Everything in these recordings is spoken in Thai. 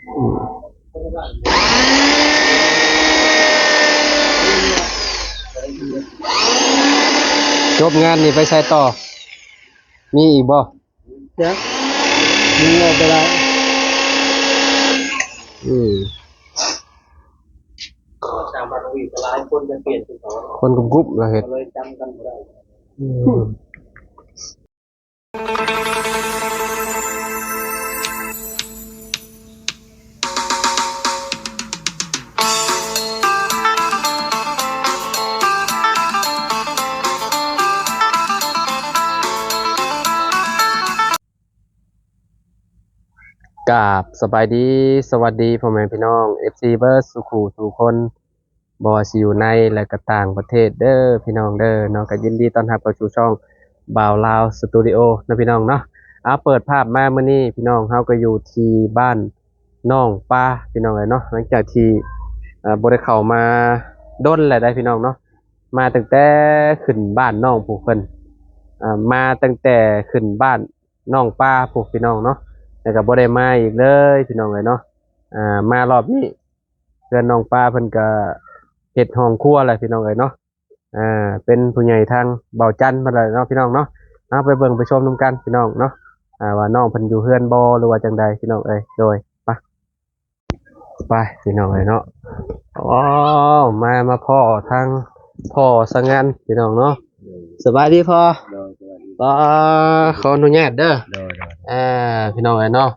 จบงานนี่ไปใช้ต่อมีอีกบ่เดี๋ยวมึงเอาไปได้ตามบารมีหลายคนจะเปลี่ยนเป็นคนกรุ๊ปๆเราเห็นเลยจำกันบ่ได้กราบสบายดีสวัสดีพ่อแม่พี่น้อง FC เบิร์ดสุขุทุกคนบ่ว่าสิอยู่ในและก็ต่างประเทศเด้อพี่น้องเด้อเนาะก็ยินดีต้อนรับเข้าสู่ช่องบ่าวลาวสตูดิโอนะพี่น้องเนาะเปิดภาพมามื้อนี้พี่น้องเฮาก็อยู่ที่บ้านน้องป้าพี่น้องเอ้ยเนาะหลังจากที่บ่ได้เข้ามาดนแล้วได้พี่น้องเนาะมาตั้งแต่ขึ้นบ้านน้องผู้เพิ่นมาตั้งแต่ขึ้นบ้านน้องป้าผู้พี่น้องเนาะแล้วก็บ่ได้มาอีกเลยพี่น้องเอ้ยเนาะมารอบนี้เพื่อนน้องป้าเพิ่นก็เฮ็ดห้องครัวแหละพี่น้องเอ้ยเนาะเป็นผู้ใหญ่ทางเบาจันทน์เพิ่นเลยเนาะพี่น้องเนาะเอาไปเบิ่งไปชมนำกันพี่น้องเนาะว่าน้องเพิ่นอยู่เฮือนบ่หรือว่าจังใดพี่น้องเอ้ยโดยไปพี่น้องเอ้ยเนาะอ๋อมาพ่อทางพ่อสงันพี่น้องเนาะสบายดีพ่อก็ขออนุญาตเด้อพี่น้องเอ้ยเนาะ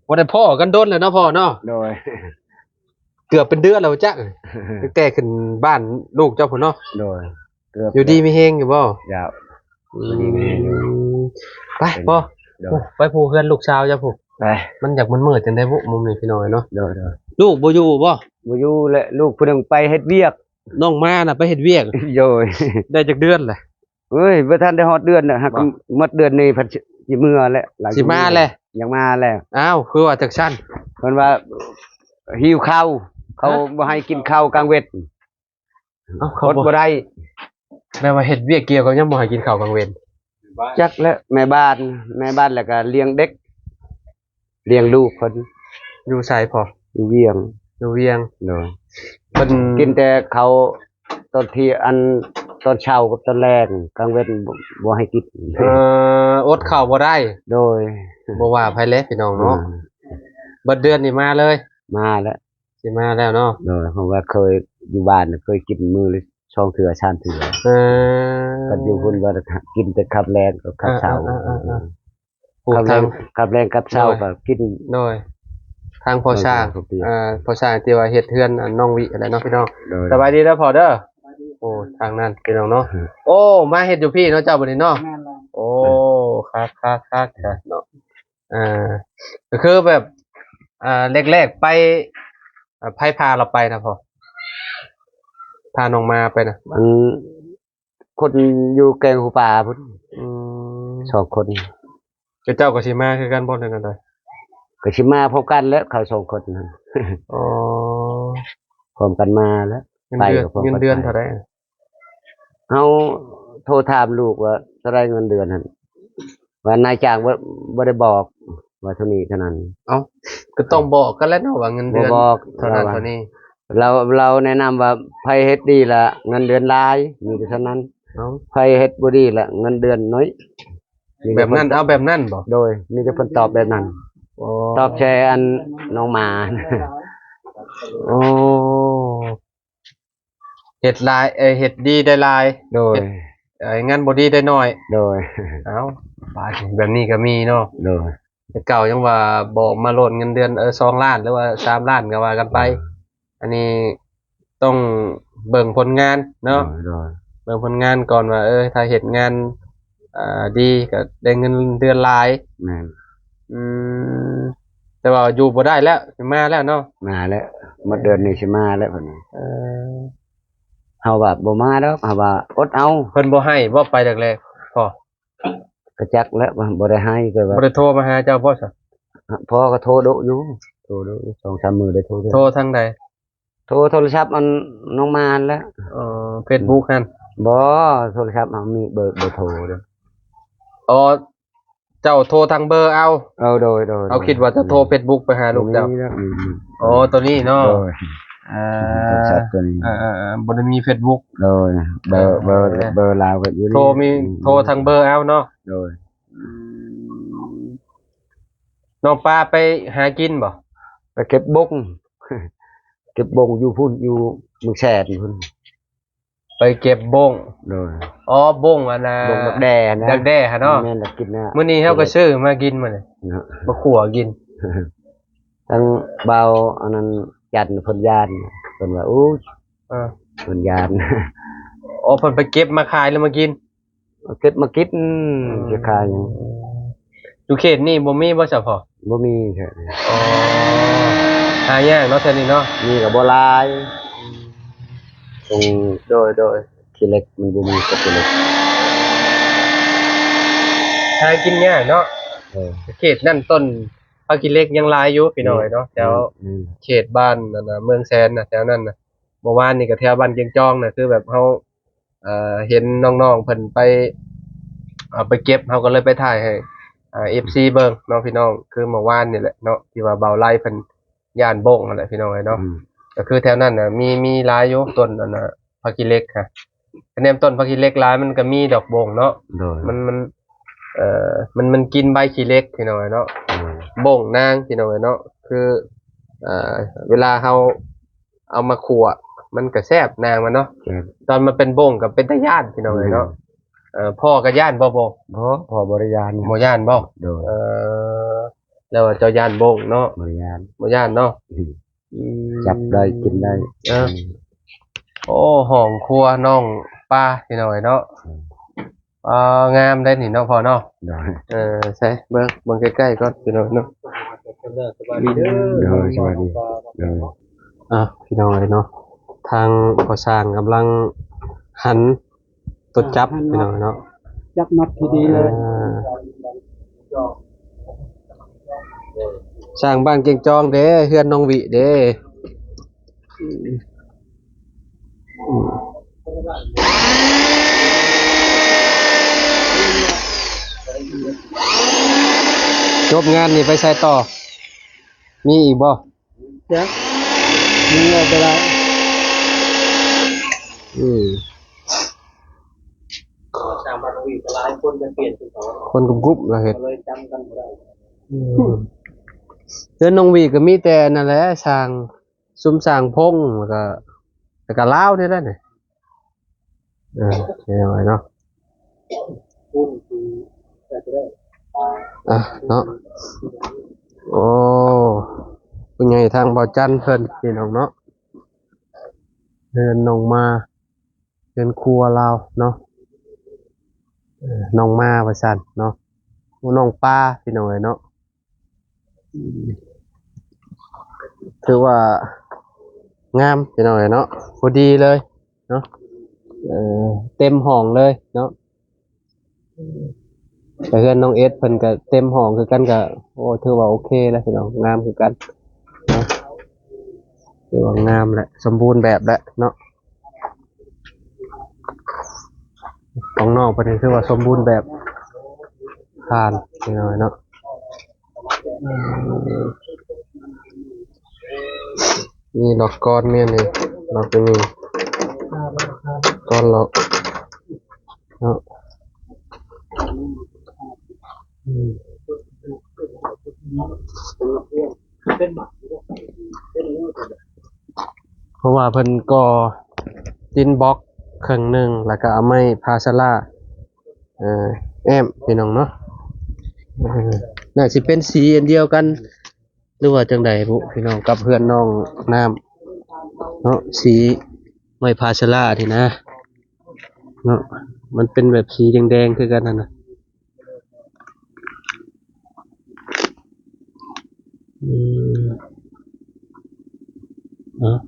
บ่ได้พ่อกันโดนเลยเนาะพ่อเนาะโดยเกือบเป็นเดือนแล้วจ๊ะตั้งแต่ขึ้นบ้านลูกเจ้าพุ่นเนาะโดยอยู่ดีมีเฮงอยู่บ่ยาวไปพ่อไปผู้เฮือนลูกสาวจ้ะผู้ไปมันอยากมันมืดจังได๋บ่มุมนี้พี่น้อยเนาะโดยลูกบ่อยู่บ่และลูกผู้นึงไปเฮ็ดเวียกน้องมาน่ะไปเฮ็ดเวียกโดยได้จักเดือนแหละเอ้ยบ่ทันได้ฮอดเดือนน่ะฮักหมดเดือนนี้เพิ่นสิมื้อแล้วสิมาแล้วยังมาแล้วอ้าวคือว่าจักซั่นเพิ่นว่าหิวข้าวเขาบ่ให้กินข้าวกลางเวทเขาบ่ได้แม่ว่าเฮ็ดเวียกเกี่ยวกับยังบ่ให้กินข้าวกลางเวรจักแล้วแม่บ้านแล้วก็เลี้ยงเด็กเลี้ยงลูกเพิ่นอยู่ไสพออยู่เวียงเนาะเพิ่นกินแต่ข้าวตอนที่ตอนเช้ากับตอนแลงกลางเวทบ่ให้กินอดข้าวบ่ได้โดยบ่ว่าไผเลยพี่น้องเนาะบัดเดือนนี้มาเลยมาแล้วสิมาแล้วเนาะโดยเพราะว่าเคยอยู่บ้านเคยกินมื้อละ2เทื่อ3เทื่อก็อยู่พุ่นว่ากินแต่คับแรงกับคับเช้าคับแรงกับเช้าก็กินโดยทางพ่อช้างพ่อช้างที่ว่าเฮ็ดเฮือนน้องวิอะไรเนาะพี่น้องสบายดีเด้อพ่อเด้อโอ้ทางนั้นพี่น้องเนาะโอ้มาเฮ็ดอยู่พี่เนาะเจ้าบ่นี่เนาะโอ้คักๆเนาะก็คือแบบแรกๆไปไผพาเราไปนะพ่อพาน้องมาไปนะคนอยู่แกงหูป่าพุ่น2คนเจ้าก็สิมาคือกันบ่นั่นกันได้ก็สิมาพบกันแล้วเขา2คนนั่นอ๋อพร้อมกันมาแล้วไปเงินเดือนเท่าใดเฮาโทรถามลูกว่าเท่าไรเงินเดือนนั่นว่านายจ้างบ่ได้บอกว่าเท่านี้เท่านั้นเอ้าก็ต้องบอกกันแล้วเนาะว่าเงินเดือนเท่านั้นเท่านี้เราแนะนำว่าไผเฮ็ดดีละเงินเดือนหลายมีแต่เท่านั้นไผเฮ็ดบ่ดีละเงินเดือนน้อยแบบนั้นเอาแบบนั้นบ่โดยมีแต่เพิ่นตอบแบบนั้นตอบแชร์อันน้องหมาโอ้เฮ็ดหลายเฮ็ดดีได้หลายโดยงานบ่ดีได้น้อยโดยเอ้าบาดแบบนี้ก็มีเนาะโดยแต่เก่ายังว่าบอกมาโลดเงินเดือน2ล้านหรือว่า3ล้านก็ว่ากันไปอันนี้ต้องเบิ่งผลงานเนาะเบิ่งผลงานก่อนว่าถ้าเฮ็ดงานดีก็ได้เงินเดือนหลายแม่นแต่ว่าอยู่บ่ได้แล้วสิมาแล้วเนาะมาแล้วหมดเดือนนี้สิมาแล้วเพิ่นเฮาว่าบ่มาดอกเฮาว่าอดเอาเพิ่นบ่ให้บ่ไปแรกๆพอก็จักแล้วบ่ได้ให้ก็ว่าบ่ได้โทรมาหาเจ้าบ่ซะพ่อก็โทรดุอยู่2-3 มื้อได้โทรโทรทางใดโทรศัพท์มันน้องมานแล้วFacebook หั่นบ่โทรศัพท์เฮามีเบอร์โทรเด้ออ๋อ เจ้าโทรทางเบอร์เอาโดยเอาคิดว่าจะโทร Facebook ไปหาลูกเจ้า นี่นะอ๋อตัวนี้เนาะ โดย อ่า ชัดตัวนี้ บ่ได้มี Facebook โดยเบอร์ลาวก็อยู่นี่ โทรทางเบอร์เอาเนาะ โดย น้องปลาไปหากินบ่ ไปเก็บบง เก็บบงอยู่พุ่นอยู่เมืองแสนพุ่น ไปเก็บบง โดย อ๋อบงอันน่ะ บงบักแด่นะ ดักแด้ฮะเนาะ แม่นละกินนะ มื้อนี้เฮาก็ซื้อมากินมื้อนี้ เนาะ มาขั่วกิน ทั้งเบาอันนั้นจันทร์เพิ่นยานเพิ่นว่าอู้ เออ เพิ่นยาน อ๋อเพิ่นไปเก็บมาขายแล้วมากิน เก็บมากินจะขายหยัง อยู่เขตนี่บ่มีบ่เฉพาะ บ่มีแท้ อ๋อหายากเนาะแถวนี้เนาะ มีก็บ่หลายตรงโดยขี้เหล็กมันบ่มีกับขี้เหล็ก หากินยากเนาะ เขตนั่นต้นภาคีเล็กยังหลายอยู่พี่น้อยเนาะแถวเขตบ้านนั่นน่ะเมืองแสนน่ะแถวนั้นน่ะเมื่อวานนี่ก็แถวบ้านเจียงจองน่ะคือแบบเฮาเห็นน้องๆเพิ่นไปเอาไปเก็บเฮาก็เลยไปถ่ายให้FC เบิ่งเนาะพี่น้องคือเมื่อวานนี่แหละเนาะที่ว่าเบาไล่เพิ่นย่านบงนั่นแหละพี่น้องเนาะก็คือแถวนั้นน่ะมีหลายอยู่ต้นอันน่ะภาคีเล็กค่ะคะแนนต้นภาคีเล็กหลายมันก็มีดอกบงเนาะ โดย มันกินใบขี้เล็กพี่น้อยเนาะบ่งนางพี่น้อยเนาะคือเวลาเราเอามาคั่วมันก็แซ่บนางมันเนาะตอนมันเป็นบ่งกับเป็นตะย่านพี่น้อยเนาะพ่อก็ย่านบ่ พอบริยาน บ่ย่านบ่ โดย แล้วว่าเจ้าย่านบ่งเนาะ บริยาน บ่ย่านเนาะ จับได้กินได้ โอ้ห้องครัวน้องป้าพี่น้อยเนาะงามได้นี่เนาะพ่อเนาะ โดย ใช่เบิ่งใกล้ๆก่อนพี่น้องเนาะ สวัสดีโดยพี่น้องเนาะทางก่อสร้างกำลังหันตัวจับพี่น้องเนาะ จับน็อตที่ดีเลย สร้างบ้านเก่งจองเด้เฮือนน้องวิเด้จบงานนี่ไปใช้ต่อ มีอีกบ่ จ้ะมีเงินไปแล้ว สร้างบ้านน้องวิหลายคนจะเปลี่ยนเป็นคนกรุ๊ปเราเฮ็ด เลยจำกันบ่ได้ เฮือนน้องวิก็มีแต่นั่นแหละสร้างซุ้มสร้างพงแล้วก็ลาวนี่แหละนี่นี่หน่อยเนาะ พูดคือแต่ก็ได้ เนาะโอ้ผู้ใหญ่ทางบ่อจันเพิ่นพี่น้องเนาะเดินน้องมาเดินครัวลาวเนาะน้องมาว่าซั่นเนาะน้องป้าพี่น้องเนาะถือว่างามพี่น้องเนาะพอดีเลยเนาะเต็มห้องเลยเนาะแต่เพื่อนน้องเอสเพิ่นก็เต็มห้องคือกันก็โอ้ถือว่าโอเคแล้วพี่น้องงามคือกันเนาะถือว่างามแหละสมบูรณ์แบบแหละเนาะของน้องเพิ่นคือว่าสมบูรณ์แบบผ่านพี่น้องเนาะนี่ดอกก้อนเนี่ยนี่ดอกนี้ก้อนหรอกเนาะเพราะว่าเพิ่นก่อดินบล็อกครึ่งหนึ่งแล้วก็เอาไม้พาสลาแอมพี่น้องเนาะน่าสิเป็นสีอันเดียวกันหรือว่าจังใดบุพี่น้องกับเพื่อนน้องน้ำเนาะสีไม้พาสลาที่นะเนาะมันเป็นแบบสีแดงๆคือกันนั่นน่ะ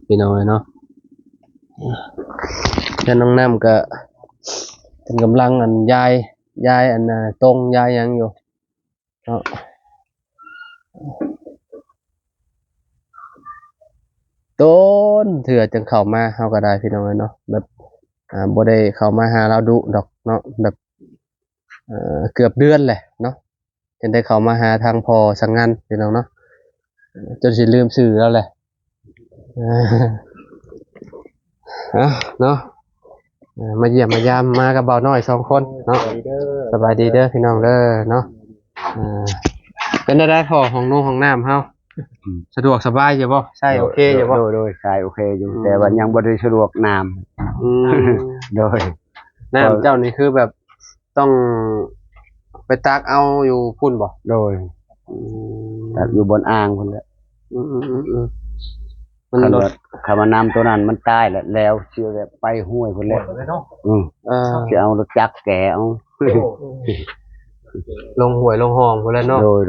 พี่น้องเนาะแล้วน้องน้ำก็เป็นกำลังอันยายอันตรงยายยังอยู่เนาะต้นเถื่อจังเข้ามาเฮาก็ได้พี่น้องเนาะแบบบ่ได้เข้ามาหาเราดุดอกเนาะแบบเกือบเดือนแหละเนาะ จนได้เข้ามาหาทางพ่อสังงานพี่น้องเนาะจนสิลืมชื่อแล้วแหละเนาะมาเยี่ยมมายามมากับเบาน้อย2คนเนาะสบายดีเด้อพี่น้องเด้อเนาะเป็นได้พอของนุ่งของน้ำเฮาสะดวกสบายอยู่บ่ใช่โอเคอยู่บ่โดยใช่โอเคอยู่แต่ว่ายังบ่ได้สะดวกน้ำโดย น้ำเจ้านี่คือแบบต้องไปตักเอาอยู่พุ่นบ่โดยแต่อยู่บนอ่างพุ่นแหละมันลดคำว่าน้ำตัวนั้นมันตายแล้วเชื่อแบบไปห้วยพุ่นแหละจะเอารถจักรแกเอาลงห้วยลงหองพุ่นแล้วเนาะโดย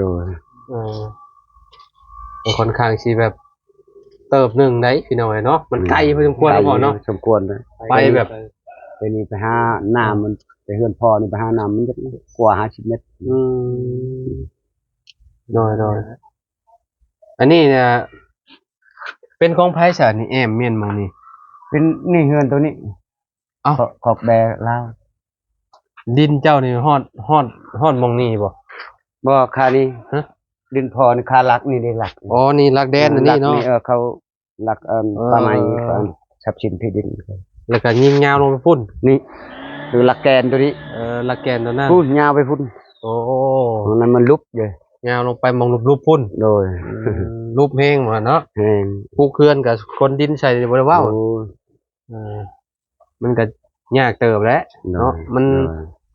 มันค่อนข้างสิแบบเติบหนึ่งได้พี่น้อยเนาะมันไกลพอสมควรแล้วพ่อเนาะสมควรเลยไปแบบไปนี่ไปหาน้ำมันไปเฮือนพ่อนี่ไปหาน้ำมันจะกว่า50 เมตรน้อยอันนี้เนี่ยเป็นของไผซะนี่แอมเมียนมองนี่เป็นนี่เฮือนตัวนี้ขอบแบลาวดินเจ้านี่ฮอดมองนี่บ่คานี่ดินพอนี่คาลักนี่ได้หลักอ๋อนี่ลักแดนอันนี้เนาะเขาหลักป่าไม้ทรัพย์สินที่ดินแล้วก็ยิงยาวลงไปพุ่นนี่คือหลักแกนตัวนี้หลักแกนตัวนั้นพุ่นยาวไปพุ่นโอ้นั้นมันลุบเลยยาวลงไปมองรูปพุ่นโดยรูปแห้งมาเนาะแห้งผู้เคลื่อนกับคนดินใส่บ่ได้ว้าวมันก็ยากเติบแล้วเนาะ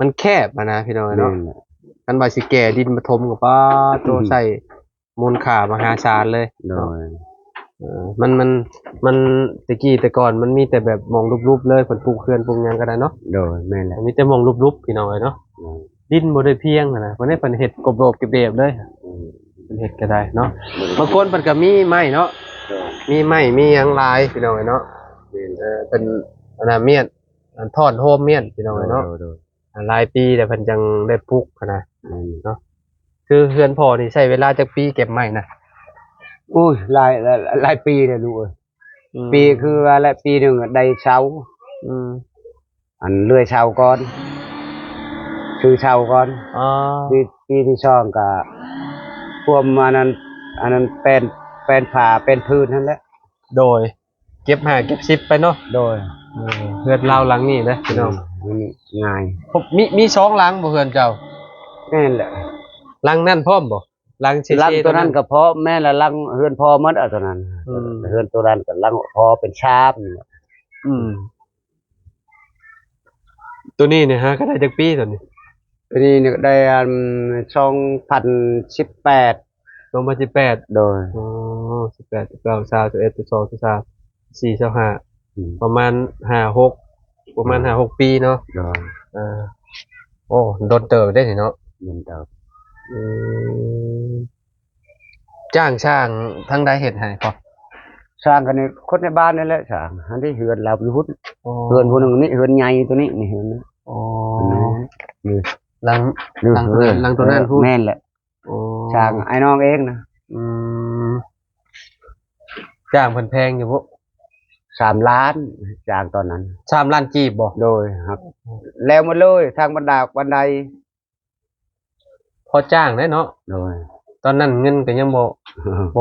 มันแคบนะพี่น้องเนาะกันว่าสิแก่ดินมาถมกับป้าโตใส่มูลค่ามหาศาลเลยมันตะกี้แต่ก่อนมันมีแต่แบบมองรูปเลยผลปลูกเคลื่อนปลูกยังก็ได้เนาะโดยแม่นแหละมีแต่มองรูปพี่น้องเนาะดินบ่ได้เพียงนะเพราะนี่เป็นเห็ดกบโลบเก็บเบบเลยเป็นเห็ดก็ได้เนาะบางคนมันก็มีไม้เนาะมีไม้มีหยังลายพี่น้องเนาะเป็นเมียนทอดโฮมเมียนพี่น้องเนาะหลายปีแต่เพิ่นจังได้ปลูกนะเนาะคือเฮือนพ่อนี่ใช้เวลาจักปีเก็บไม้นะอุ้ยหลายปีเลยลูกปีคือว่าละปีนึงได้เช้าอันเลื่อยเช้าก่อนคือเช้าก่อนปีที่2ก็พวกอันนั้นเป็นผ้าเป็นพื้นนั่นแหละโดยเก็บ5เก็บ10ไปเนาะโดยเฮือนเราหลังนี้นะพี่น้องง่ายมี2หลังบ่เฮือนเจ้าแม่นแหละหลังนั่นพร้อมบ่หลังหลังตัวนั้นก็พอแม่ละหลังเฮือนพอหมดเอาตัวนั้นเฮือนตัวนั้นก็หลังพอเป็นชาบตัวนี้เนี่ยฮะก็ได้จักปีตัวนี้นี่ได้2018โดย18 19 20 21 22 23 24 25ประมาณ5-6ปีเนาะโอ้โดนเติบได้เนาะโดนเติบจ้างช่างทั้งได้เฮ็ดให้พอสร้างกันในคนในบ้านนี่แหละสร้างอันที่เฮือนเราอยู่พุ่นเฮือนผู้นึงนี่เฮือนใหญ่ตัวนี้นี่เฮือนอ๋อนี่หลังตัวนั้นพูดแม่นแหละช่างไอ้น้องเองนะจ้างเพิ่นแพงอยู่บ่3 ล้านจ้างตอนนั้น3 ล้านกีบบ่โดยครับแล้วหมดเลยทางบันไดพอจ้างได้เนาะโดยตอนนั้นเงินก็ยังบ่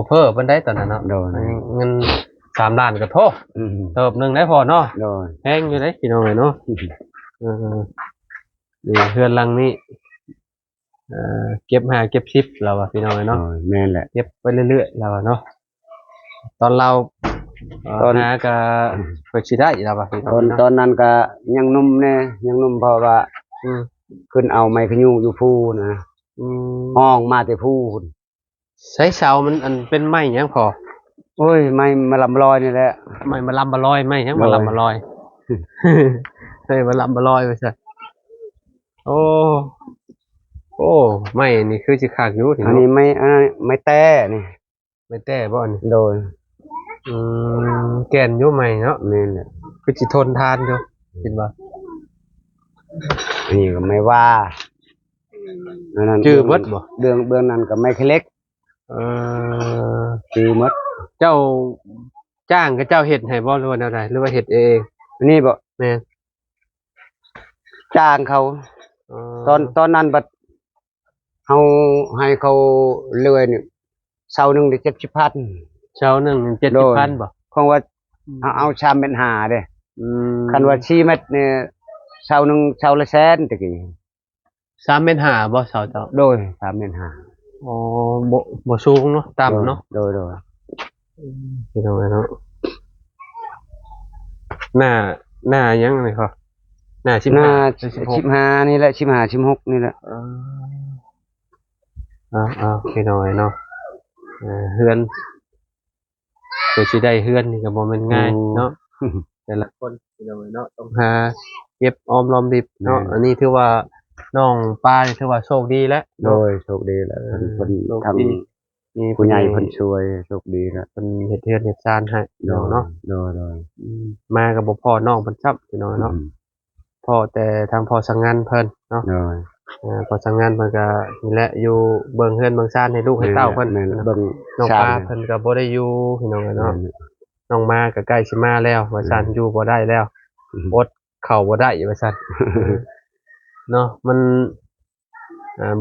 เพิ่มปานใดตอนนั้นเนาะโดยเงิน3 ล้านก็พอเติบนึงได้พอเนาะโดยแพงอยู่เด้พี่น้องเนาะนี่เฮือนหลังนี้เก็บ5เก็บ10แล้วพี่น้องเนาะแม่นแหละเก็บไปเรื่อยๆแล้วเนาะตอนเราหาก็ไปสิได้แล้วพี่น้องตอนนั้นก็ยังนุ่มแน่ยังนุ่มเพราะว่าขึ้นเอาไม้ขยูอยู่ภูนะห้องมาแต่ภูใช้เสามันอันเป็นไม้หยังพอโอ้ยไม้มาลำลอยนี่แหละไม้มาลำมาลอยไม้หยังมาลำมาลอยเฮ้ยมาลำมาลอยไปซะโอ้ไม่นี่คือสิคักอยู่อันนี้ไม่แต้นี่ไม่แต้บ่อันนี้โดยแก่นอยู่ใหม่เนาะแม่นแหละคือสิทนทานอยู่คิดว่านี่ก็ไม่ว่านั่นชื่อมดบ่เบื้องนั้นก็ไม่เล็กชื่อมดเจ้าจ้างกับเจ้าเฮ็ดให้บ่หรือว่าแนวใดหรือว่าเฮ็ดเองนี่บ่แม่นจ้างเขาตอนนั้นบัด เฮาให้เขาเลื่อยนี่เสาหนึงได้70,000 เช้าหนึ่ง70,000บ่ คงว่าเอาชามเป็นหาเด้ คันว่า4เม็ดเนี่ยเสาหนึงเสาละแสนตะกี้ 3 เมตรห้าบ่เสาเจ้า โดย3เม็ดหา อ๋อบ่สูงเนาะต่ำเนาะ โดย พี่น้องเนาะหน้ายังไงครับหน้าหน้า 16 15นี่แหละ15 16นี่แหละ พี่น้อยเนาะเฮือนเพื่อสิได้เฮือนนี่ก็บ่แม่นง่ายเนาะแต่ละคนพี่น้อยเนาะต้องหาเก็บออมรอมริบเนาะอันนี้ถือว่าน้องปานี่ถือว่าโชคดีแล้ว โดยโชคดีแล้วเพิ่น โชค ทำ ดีมี ผู้ใหญ่เพิ่นช่วยโชคดีแล้ว เพิ่นเฮ็ดเฮือนเฮ็ดซานให้เนาะ โดย มาก็บ่พอน้องเพิ่นซับพี่น้อยเนาะพ่อแต่ทางพ่อสังงานเพิ่นเนาะ โดย พอสังงานเพิ่นก็นี่แหละอยู่เบิ่งเฮือนเบิ่งซ่านให้ลูกให้เต้าเพิ่น แม่นเบิ่ง น้อง ชา ปลาเพิ่นก็บ่ได้อยู่พี่น้องเนาะน้องมาก็ใกล้สิมาแล้วว่าซั่นอยู่บ่ได้แล้วอดเข้าบ่ได้ว่าซั่นเนาะมัน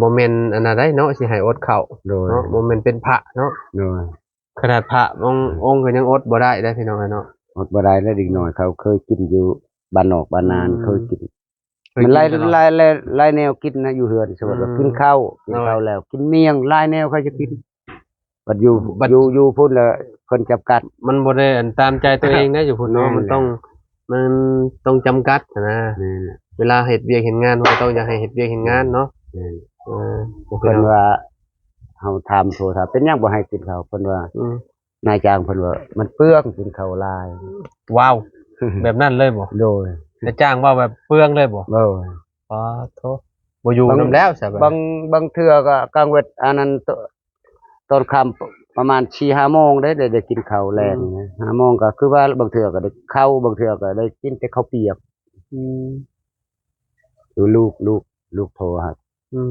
บ่แม่นอันนั้นได้เนาะสิให้อดเข้า โดย เนาะบ่แม่นเป็นพระเนาะ โดย ขนาดพระองค์ก็ยังอดบ่ได้ได้พี่น้องเนาะ อดบ่ได้แล้วอีกหน่อยเขาเคยกินอยู่บ้านนอกบ้านนานเคยกิน เคย มัน กิ ไล่ ตลอด ไล่แนวกินนะอยู่เฮือนสมมุติว่ากินข้าวแล้ว กินเมี่ยงไล่แนวเขาจะกินบัดอยู่พุ่นแล้วเพิ่นจำกัด มันบ่ได้อันตามใจตัวเองนะอยู่พุ่นเนาะ แม่น มันต้องจำกัดนะ นี่แหละ เวลาเฮ็ดเวียกเฮ็ดงานมันก็ต้องอยากให้เฮ็ดเวียกเฮ็ดงานเนาะ นี่ เออ เพิ่นว่าเฮาถามโทรถามเป็นหยังบ่ให้กินข้าวเพิ่นว่า อืม นายจ้างเพิ่นว่ามันเปลืองกินข้าวหลาย ว้าว แบบนั้นเลยบ่ โดย จะจ้างว่าแบบเปลืองเลยบ่ โดย อ๋อโทบ่อยู่นำแล้วใช่บ่ บางเทื่อก็กลางเวทอันนั้นตอนค่ำประมาณ 4-5 โมงได้กินข้าวแลงนะ5โมงก็คือว่าบางเทื่อก็ได้ข้าวบางเทื่อก็ได้กินแต่ข้าวเปียก อืม ดูลูกโทรครับ อืม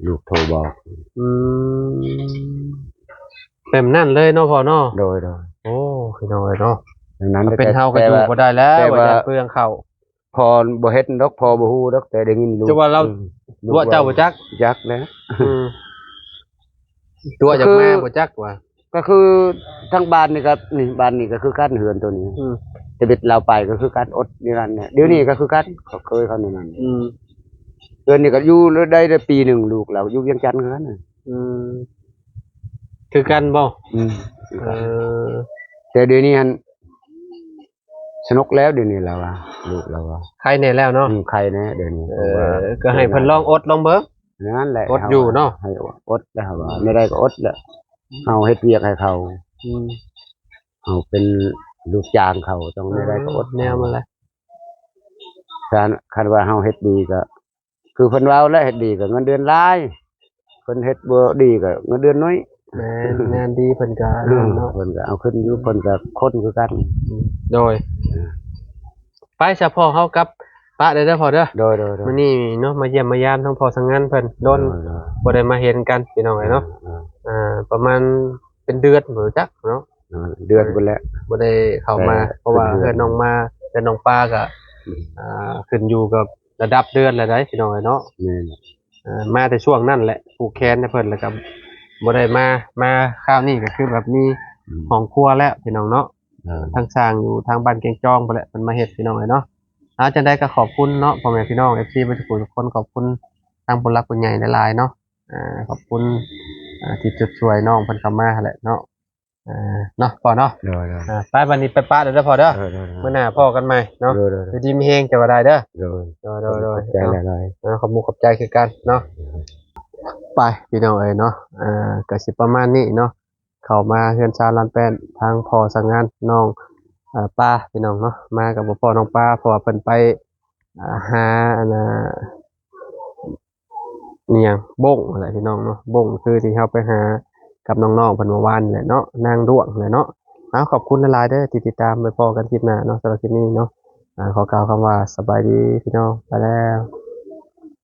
ลูกโทรบอก อืมแบบนั้นเลยเนาะพ่อเนาะ โดย โอ้พี่น้อยเนาะ ดังนั้น เป็นเฮาก็อยู่บ่ได้แล้ว แต่ ว่า ว่า จะเปลืองข้าว พอบ่เฮ็ดดอกพอบ่ฮู้ดอกแต่ได้ยินลูก จะว่าเรา ตัวเจ้าบ่จัก จักนะ อืมตัวจากแม่บ่จักว่า ก็คือทั้งบ้านนี่ครับนี่บ้านนี่ก็คือการเหือนตัวนี้ อืม ชีวิตเราไปก็คือการอดนี่นั่นเนี่ยเดี๋ยวนี้ก็คือการเขาเคยเขานี่นั่น อืม เดือนนี้ก็อยู่ได้ปีหนึ่งลูกเราอยู่เวียงจันทน์คือกันน่ะ อืมคือกันบ่ อืม เออ แต่เดี๋ยวนี้ฮันสนุกแล้วเดี๋ยวนี้เราอะลูกเราอะ ใครแน่แล้วเนาะ ใครนะเดี๋ยวนี้ ก็ให้เพิ่นลองอดลองเบิ่ง นั่นแหละ อดอยู่เนาะ ให้อดแล้วว่าไม่ได้ก็อดแหละเอาเฮ็ดเวียกให้เขา อืม เอาเป็นลูกจ้างเขาต้องไม่ได้ก็อด แนวมันแหละ การคันว่าเฮาเฮ็ดดีก็ คือเพิ่นเว้าแล้วเฮ็ดดีก็เงินเดือนหลายเพิ่นเฮ็ดบ่ดีก็เงินเดือนน้อย แม่นงานดีเพิ่นก็เนาะ เพิ่นก็เอาขึ้นอยู่เพิ่นก็คนคือกัน โดยไปเฉพาะเฮากับป้าเด้อพ่อเด้อ โดย มื้อนี้เนาะมาเยี่ยมมายามทั้งพ่อสังงานเพิ่นโดนบ่ได้มาเห็นกันพี่น้องเนาะประมาณเป็นเดือนบ่จักเนาะ เดือนพุ่นแล้ว บ่ได้เข้ามาเพราะว่าเพื่อนน้องมาแต่น้องป้าก็ขึ้นอยู่กับระดับเดือนแล้วได้พี่น้องเนาะ แม่น มาแต่ช่วงนั้นแหละผูกแขนให้เพิ่นแล้วก็บ่ได้มาคราวนี้ก็คือแบบมีห้องครัวแล้วพี่น้องเนาะทางสร้างอยู่ทางบ้านเกงจองไปแหละเพิ่นมาเฮ็ดพี่น้องเนาะจังได๋ก็ขอบคุณเนาะพ่อแม่พี่น้อง FC เบ่ทุกคนขอบคุณทางผู้หลักผู้ใหญ่หลายๆเนาะขอบคุณที่จุดช่วยน้องเพิ่นเข้ามาแหละเนาะเนาะพอเนาะ โดย ไปวันนี้ไปป้าเด้อพอเด้อเมื่อหน้าพ่อกันใหม่เนาะอยู่ดีมีเฮงจะว่าได้เด้อ โดย ใจหลาย ขอบมุขขอบใจคือกันเนาะไปพี่น้องเอ้ยเนาะก็สิประมาณนี้เนาะเข้ามาเฮือนชาลานแป้นทางพ่อสังงานน้องป้าพี่น้องเนาะมากับพ่อน้องป้าเพราะว่าเพิ่นไปหาอันนี่หยังบ้งอะไรพี่น้องเนาะบ้งคือที่เฮาไปหากับน้องๆเพิ่นเมื่อวานนี่แหละเนาะนางด้วงแหละเนาะขอบคุณหลายๆเด้อที่ติดตามไปพอกันคลิปหน้าเนาะสำหรับคลิปนี้เนาะขอกล่าวคำว่าสบายดีพี่น้องไปแล้ว